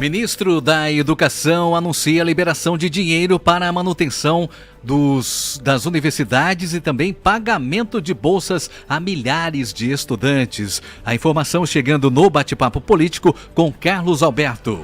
Ministro da Educação anuncia a liberação de dinheiro para a manutenção das universidades e também pagamento de bolsas a milhares de estudantes. A informação chegando no bate-papo político com Carlos Alberto.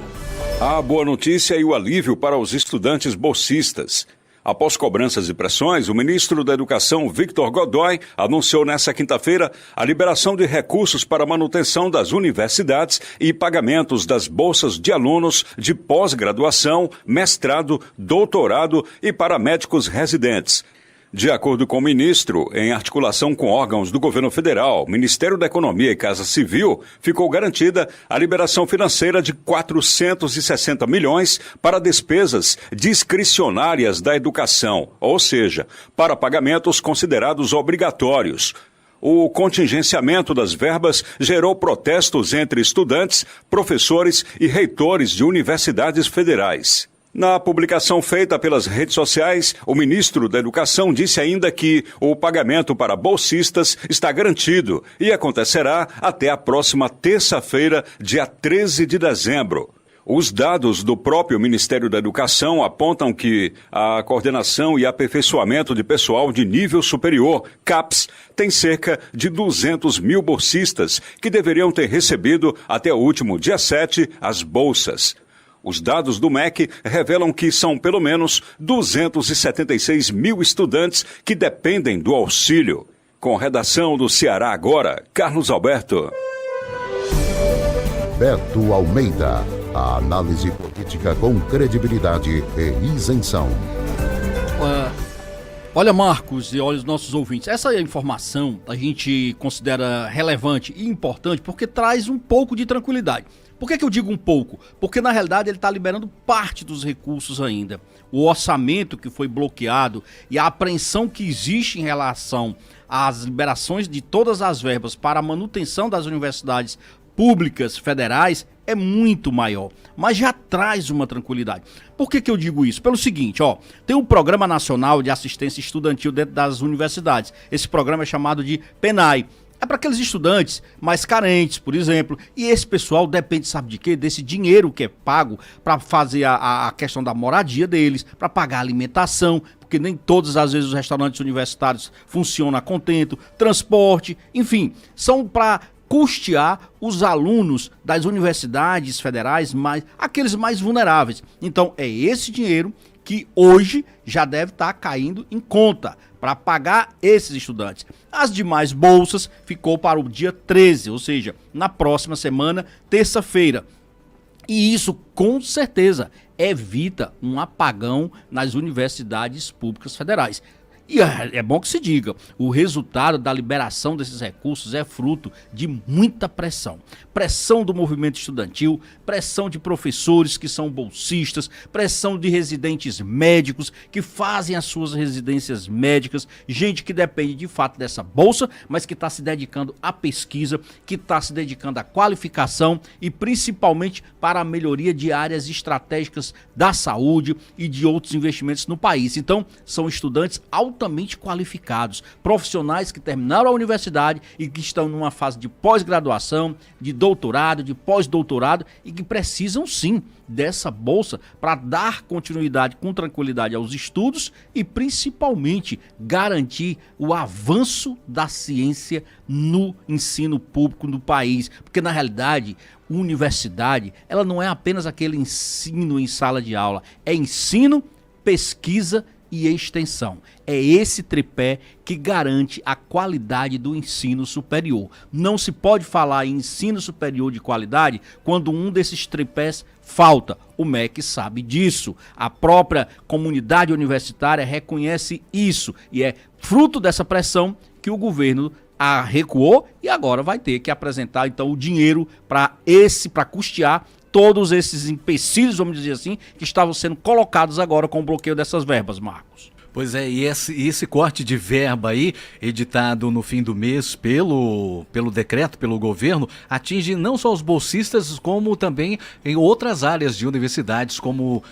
A boa notícia e o alívio para os estudantes bolsistas. Após cobranças e pressões, o ministro da Educação, Victor Godoy, anunciou nesta quinta-feira a liberação de recursos para a manutenção das universidades e pagamentos das bolsas de alunos de pós-graduação, mestrado, doutorado e para médicos residentes. De acordo com o ministro, em articulação com órgãos do governo federal, Ministério da Economia e Casa Civil, ficou garantida a liberação financeira de 460 milhões para despesas discricionárias da educação, ou seja, para pagamentos considerados obrigatórios. O contingenciamento das verbas gerou protestos entre estudantes, professores e reitores de universidades federais. Na publicação feita pelas redes sociais, o ministro da Educação disse ainda que o pagamento para bolsistas está garantido e acontecerá até a próxima terça-feira, dia 13 de dezembro. Os dados do próprio Ministério da Educação apontam que a coordenação e aperfeiçoamento de pessoal de nível superior, CAPES, tem cerca de 200 mil bolsistas que deveriam ter recebido até o último dia 7 as bolsas. Os dados do MEC revelam que são pelo menos 276 mil estudantes que dependem do auxílio. Com redação do Ceará Agora, Carlos Alberto. Beto Almeida. A análise política com credibilidade e isenção. Olha, Marcos, e olha os nossos ouvintes, essa informação a gente considera relevante e importante porque traz um pouco de tranquilidade. Por que eu digo um pouco? Porque na realidade ele está liberando parte dos recursos ainda. O orçamento que foi bloqueado e a apreensão que existe em relação às liberações de todas as verbas para a manutenção das universidades públicas federais é muito maior, mas já traz uma tranquilidade. Por que eu digo isso? Pelo seguinte, tem o Programa Nacional de Assistência Estudantil dentro das universidades. Esse programa é chamado de PENAI. É para aqueles estudantes mais carentes, por exemplo, e esse pessoal depende, sabe de quê? Desse dinheiro que é pago para fazer a questão da moradia deles, para pagar a alimentação, porque nem todas as vezes os restaurantes universitários funcionam a contento, transporte, enfim, são para custear os alunos das universidades federais, aqueles mais vulneráveis. Então, é esse dinheiro que hoje já deve estar caindo em conta para pagar esses estudantes. As demais bolsas ficou para o dia 13, ou seja, na próxima semana, terça-feira. E isso, com certeza, evita um apagão nas universidades públicas federais. E é bom que se diga, o resultado da liberação desses recursos é fruto de muita pressão. Pressão do movimento estudantil, pressão de professores que são bolsistas, pressão de residentes médicos que fazem as suas residências médicas, gente que depende de fato dessa bolsa, mas que está se dedicando à pesquisa, que está se dedicando à qualificação e principalmente para a melhoria de áreas estratégicas da saúde e de outros investimentos no país. Então, são estudantes altamente qualificados, profissionais que terminaram a universidade e que estão numa fase de pós-graduação, de doutorado, de pós-doutorado e que precisam sim dessa bolsa para dar continuidade com tranquilidade aos estudos e principalmente garantir o avanço da ciência no ensino público do país, porque na realidade universidade ela não é apenas aquele ensino em sala de aula, é ensino, pesquisa e extensão. É esse tripé que garante a qualidade do ensino superior. Não se pode falar em ensino superior de qualidade quando um desses tripés falta. O MEC sabe disso. A própria comunidade universitária reconhece isso e é fruto dessa pressão que o governo recuou e agora vai ter que apresentar então o dinheiro para custear todos esses empecilhos, vamos dizer assim, que estavam sendo colocados agora com o bloqueio dessas verbas, Marcos. Pois é, e esse corte de verba aí, editado no fim do mês pelo decreto, pelo governo, atinge não só os bolsistas, como também em outras áreas de universidades, como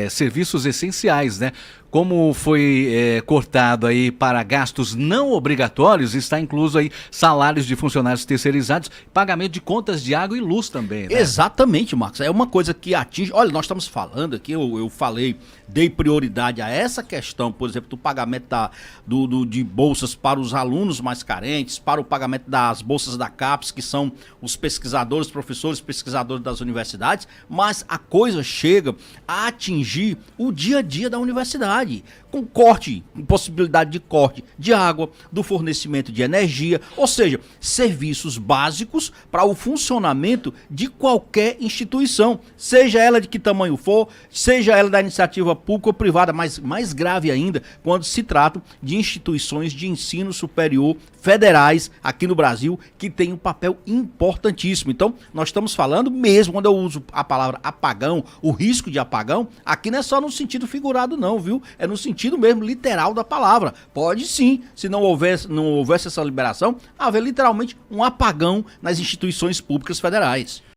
serviços essenciais, né? Como foi cortado aí para gastos não obrigatórios, está incluso aí salários de funcionários terceirizados, pagamento de contas de água e luz também, né? Exatamente, Marcos. É uma coisa que atinge... Olha, nós estamos falando aqui, eu falei, dei prioridade a essa questão, por exemplo, do pagamento de bolsas para os alunos mais carentes, para o pagamento das bolsas da CAPES, que são os pesquisadores, professores, pesquisadores das universidades, mas a coisa chega a atingir o dia a dia da universidade, com corte, com possibilidade de corte de água, do fornecimento de energia, ou seja, serviços básicos para o funcionamento de qualquer instituição, seja ela de que tamanho for, seja ela da iniciativa pública ou privada, mas mais grave ainda quando se trata de instituições de ensino superior federais aqui no Brasil, que tem um papel importantíssimo. Então, nós estamos falando mesmo, quando eu uso a palavra apagão, o risco de apagão, aqui não é só no sentido figurado não, viu? É no sentido mesmo literal da palavra. Pode sim, se não houvesse essa liberação, haver literalmente um apagão nas instituições públicas federais.